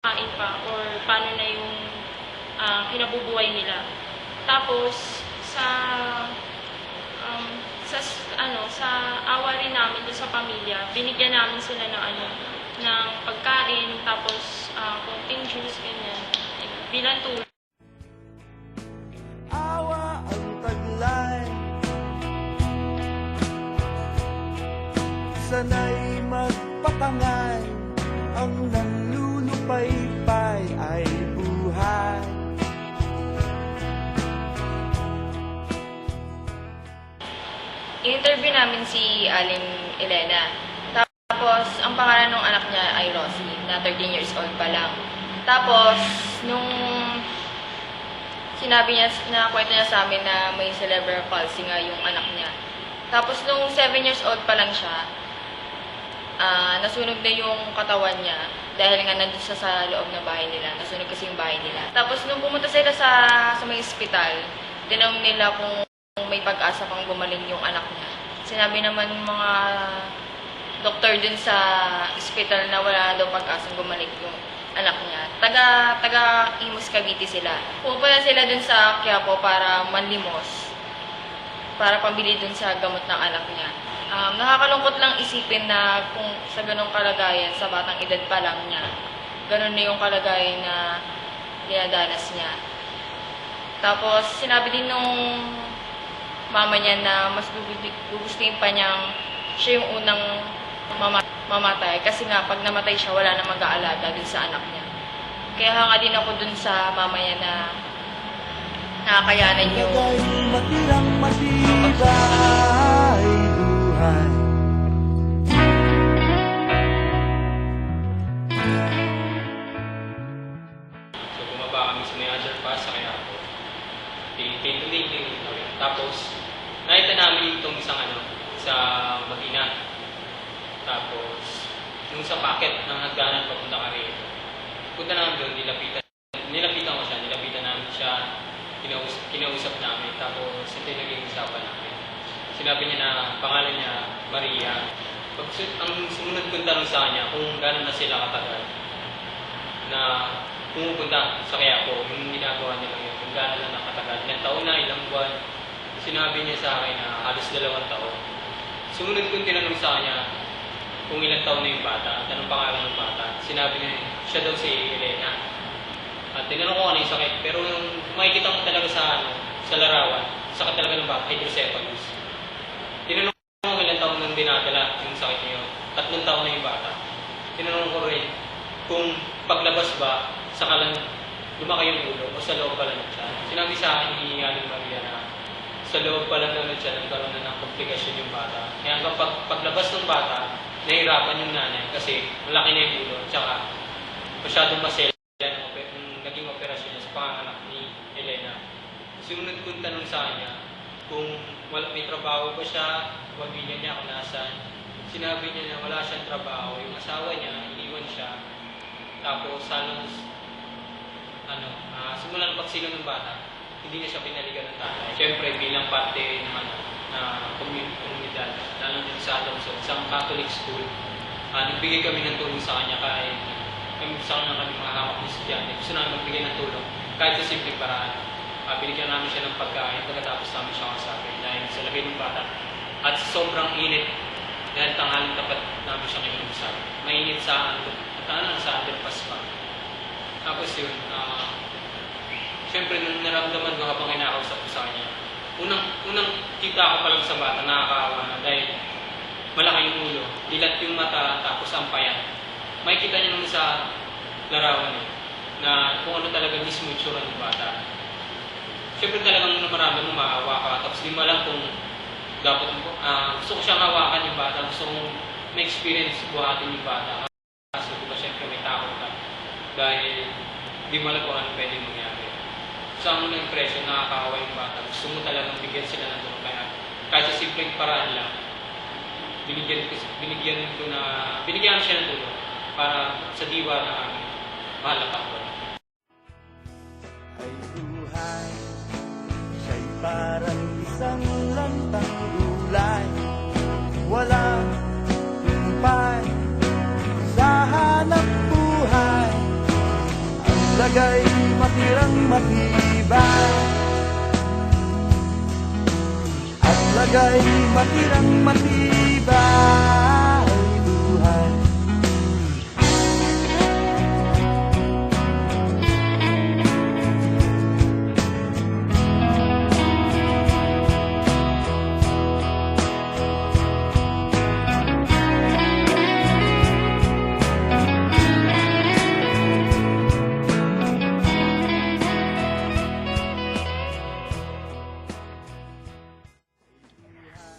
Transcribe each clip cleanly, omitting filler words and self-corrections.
kain pa or paano na yung kinabubuhay nila. Tapos um, sa awa rin namin doon sa pamilya, binigyan namin sila ng pagkain, tapos konting juice, ganyan, bilang tulong. Awa ang taglay, sanay magpatangay, ang nanlulupaypay ay buhay. In-interview namin si Aling Elena. Tapos, ang pangalan ng anak niya ay Rosie, na 13 years old pa lang. Tapos, nung sinabi niya, kwento niya sa amin na may cerebral palsy nga yung anak niya. Tapos, nung 7 years old pa lang siya, nasunog na yung katawan niya dahil nga nandun siya sa loob ng bahay nila. Nasunog kasi yung bahay nila. Tapos, nung pumunta sila sa may ospital, tinanong nila kung may pag-asa pang gumaling yung anak niya. Sinabi naman ng mga doktor dun sa ospital na wala daw pag-asang gumaling yung anak niya. Taga Imus Cavite sila. Pupunta sila dun sa Quiapo para manlimos, para pambili dun sa gamot ng anak niya. Nakakalungkot lang isipin na kung sa ganong kalagayan, sa batang edad pa lang niya, ganon na yung kalagayan na dinadanas niya. Tapos, sinabi din nung mama niya na mas gugustuhin pa niyang siya yung unang mamatay. Kasi nga, pag namatay siya, wala na mag-aalaga dun sa anak niya. Kaya hanga din ako dun sa mama niya na nakakayanan yung Lagay matirang matibay buhay. So bumaba kami sa may underpass sa Quiapo. Tingin. Tapos, nakita namin itong isang sa Magina. Tapos, nung sa packet ng hagdanan papunta kami rito, punta namin doon, nilapitan ko siya, nilapitan namin siya, kinausap namin, tapos ito yung naging usapan namin. Sinabi niya na pangalan niya, Maria. Ang sumunod kong tanong sa kanya kung gano'n na sila katagal na pumupunta sa Quiapo, yung ginagawa nila yun, kung gano'n na nakatagal, ilang taon na, ilang buwan. Sinabi niya sa akin na halos 2 taon. Sumunod kong tinanong sa kanya kung ilang taon na yung bata, at anong pangalan ng bata. Sinabi niya, siya daw si Elena. At tinanong ko ano yung sakit, pero yung makikita mo talaga sa larawan, sakit talaga ng bata, hydrocephalus. Tinanong ko ilang taon nang dinadala yung sakit niya yun. 3 taon na yung bata. Tinanong ko rin kung paglabas ba, saka lang lumaki yung ulo o sa loob pala ng siya. Sinabi sa akin ni Aling Maria na sa loob pala ng siya nagkaroon na ng komplikasyon yung bata. Kaya hanggang paglabas ng bata, nahirapan yung nanay kasi malaki na yung ulo, tsaka masyadong masela yung naging operasyon niya sa panganak ni Elena. Sumunod kong tanong sa kanya kung may trabaho ba siya, pamilya niya kung nasaan. Sinabi niya na wala siyang trabaho, yung asawa niya, iniwan siya. Tapos halos simulan ng pagsilong ng bata, hindi na siya pinaligan ng tatay. Siyempre, bilang parte naman na komunidad, lalo din sa Adamson, isang Catholic school, nagbigay kami ng tulong sa kanya kahit sa kanya kami mga hawak ng estudyante. Gusto namin magbigay ng tulong kahit sa simpleng paraan. Binigyan namin siya ng pagkain, pagkatapos namin siya kasabi dahil sa lagay ng bata. At sobrang init, dahil tanghaling tapat namin siya kinusap. Mainit sa underpass pa. Tapos yun, siyempre nung naramdaman ko habang kinakausap ko sa kanya, unang kita ko pa lang sa bata, nakakaawa na dahil malaki yung ulo, dilat yung mata, tapos ang payat. Makikita niyo naman sa larawan na kung ano talaga mismo yung tsura ng bata. Siyempre talagang maraming mo maawa ka, tapos di mo alam kung dapat gusto ko siyang hawakan yung bata, gusto kong ma-experience buhatin yung bata. Kasi diba siyempre may takot ka dahil di mo alam kung ano pwede mangyari. Sa ang unang impression, nakakaawa yung bata. Gusto mo talagang bigyan sila ng tulong. Kaya kahit sa simpleng paraan lang, binigyan siya ng tulong para sa diwa na aming mahal na Panginoon. Ay buhay, siya'y parang isang lantang gulay, walang tumpay sa hanap buhay. lagay matirang matibay, at lagay matirang matibay buhay.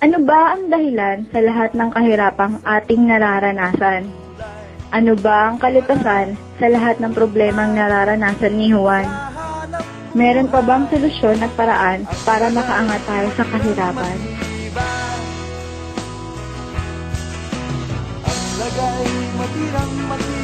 Ano ba ang dahilan sa lahat ng kahirapang ating nararanasan? Ano ba ang kalutasan sa lahat ng problemang nararanasan ni Juan? Meron pa bang solusyon at paraan para makaangat tayo sa kahirapan? Ang lagay matirang matibay.